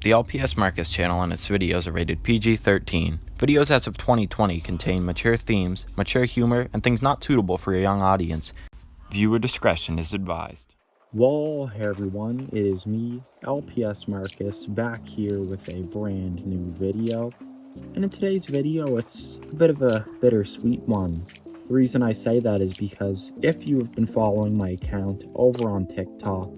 The LPS Marcus channel and its videos are rated PG-13. Videos as of 2020 contain mature themes, mature humor, and things not suitable for a young audience. Viewer discretion is advised. Well, hey everyone, it is me, LPS Marcus, back here with a brand new video. And in today's video, it's a bit of a bittersweet one. The reason I say that is because if you have been following my account over on TikTok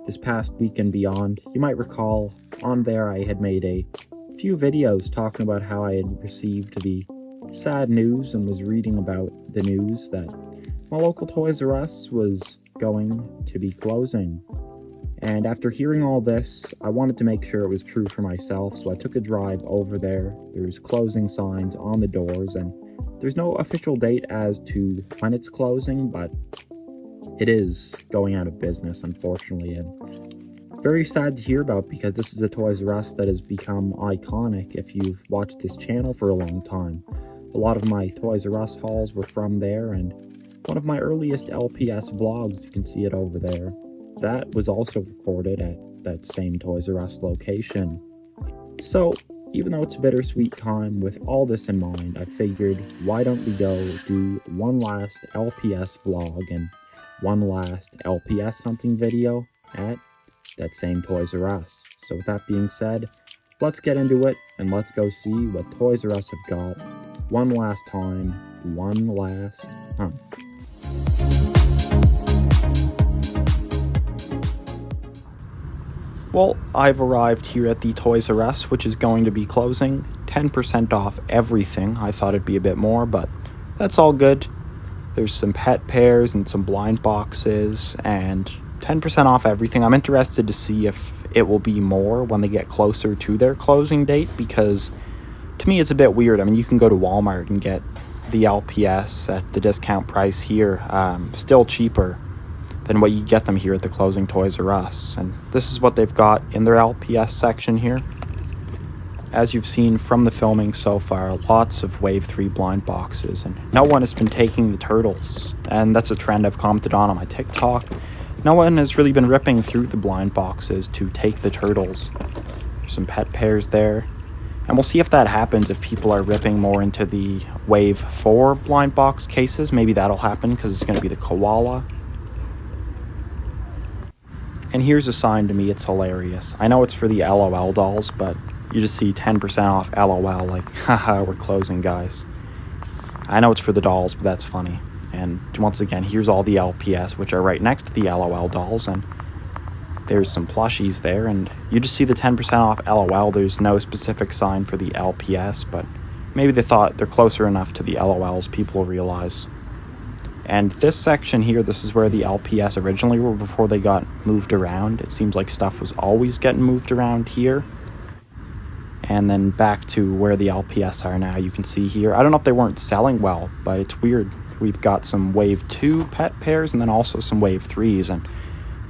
this past week and beyond, you might recall on there I had made a few videos talking about how I had received the sad news and was reading about the news that my local ToysRUs was going to be closing. And after hearing all this, I wanted to make sure it was true for myself, so I took a drive over there. There's closing signs on the doors, and there's no official date as to when it's closing, but it is going out of business, unfortunately, and very sad to hear about because this is a ToysRUs that has become iconic if you've watched this channel for a long time. A lot of my ToysRUs hauls were from there, and one of my earliest LPS vlogs, you can see it over there, that was also recorded at that same ToysRUs location. So, even though it's a bittersweet time, with all this in mind, I figured, why don't we go do one last LPS vlog and one last LPS hunting video at that same ToysRUs. So with that being said, let's get into it, and let's go see what ToysRUs have got one last time, one last hunt. Well, I've arrived here at the ToysRUs, which is going to be closing. 10% off everything. I thought it'd be a bit more, but that's all good. There's some pet pairs and some blind boxes, and 10% off everything. I'm interested to see if it will be more when they get closer to their closing date, because to me it's a bit weird. I mean, you can go to Walmart and get the LPS at the discount price here, still cheaper than what you get them here at the closing ToysRUs. And this is what they've got in their LPS section here. As you've seen from the filming so far, lots of Wave 3 blind boxes, and no one has been taking the turtles. And that's a trend I've commented on my TikTok. No one has really been ripping through the blind boxes to take the turtles. There's some pet pairs there. And we'll see if that happens, if people are ripping more into the Wave 4 blind box cases. Maybe that'll happen because it's going to be the koala. And here's a sign to me, it's hilarious. I know it's for the LOL dolls, but you just see 10% off LOL, like, haha, we're closing, guys. I know it's for the dolls, but that's funny. And once again, here's all the LPS, which are right next to the LOL dolls, and there's some plushies there, and you just see the 10% off LOL. There's no specific sign for the LPS, but maybe they thought they're closer enough to the LOLs, people will realize. And this section here, this is where the LPS originally were before they got moved around. It seems like stuff was always getting moved around here. And then back to where the LPS are now, you can see here. I don't know if they weren't selling well, but it's weird. We've got some Wave 2 pet pairs and then also some Wave 3s. And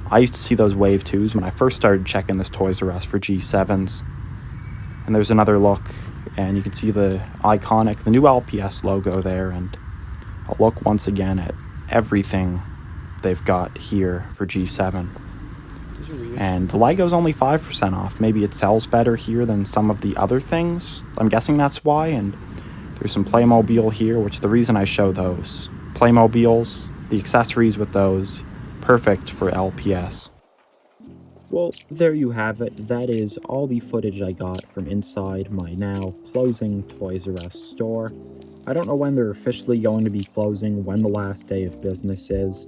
I used to see those Wave 2s when I first started checking this ToysRUs for G7s. And there's another look, and you can see the iconic, the new LPS logo there, and I'll look once again at everything they've got here for G7. And the Lego's only 5% off. Maybe it sells better here than some of the other things. I'm guessing that's why. And there's some Playmobil here, which the reason I show those Playmobiles, the accessories with those, perfect for LPS. Well, there you have it. That is all the footage I got from inside my now closing ToysRUs store. I don't know when they're officially going to be closing, when the last day of business is,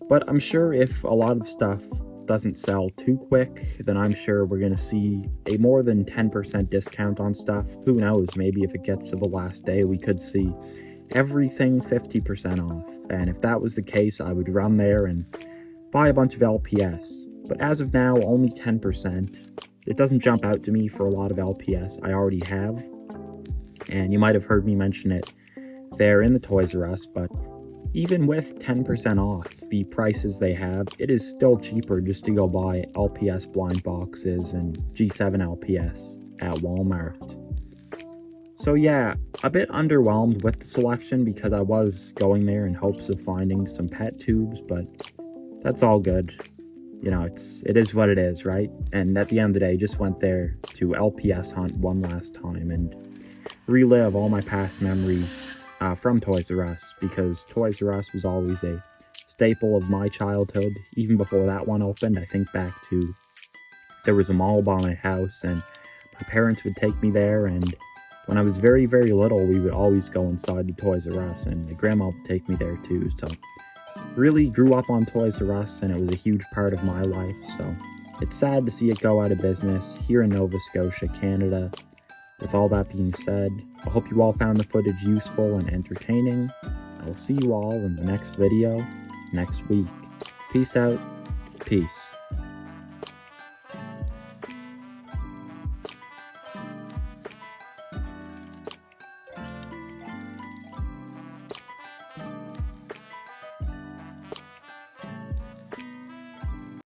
but I'm sure if a lot of stuff doesn't sell too quick, then I'm sure we're going to see a more than 10% discount on stuff. Who knows, maybe if it gets to the last day, we could see everything 50% off. And if that was the case, I would run there and buy a bunch of LPS. But as of now, only 10%. It doesn't jump out to me for a lot of LPS I already have. And you might have heard me mention it there in the ToysRUs, but even with 10% off the prices they have, it is still cheaper just to go buy LPS blind boxes and G7 LPS at Walmart. So yeah, a bit underwhelmed with the selection because I was going there in hopes of finding some pet tubes, but that's all good. you know, it is what it is, right? And at the end of the day, just went there to LPS hunt one last time and relive all my past memories from ToysRUs, because ToysRUs was always a staple of my childhood. Even before that one opened, I think back to, there was a mall by my house, and my parents would take me there, and when I was very, very little, we would always go inside the ToysRUs, and my grandma would take me there too. So really grew up on ToysRUs, and it was a huge part of my life. So it's sad to see it go out of business here in Nova Scotia, Canada. With all that being said, I hope you all found the footage useful and entertaining. I'll see you all in the next video next week. Peace out. Peace.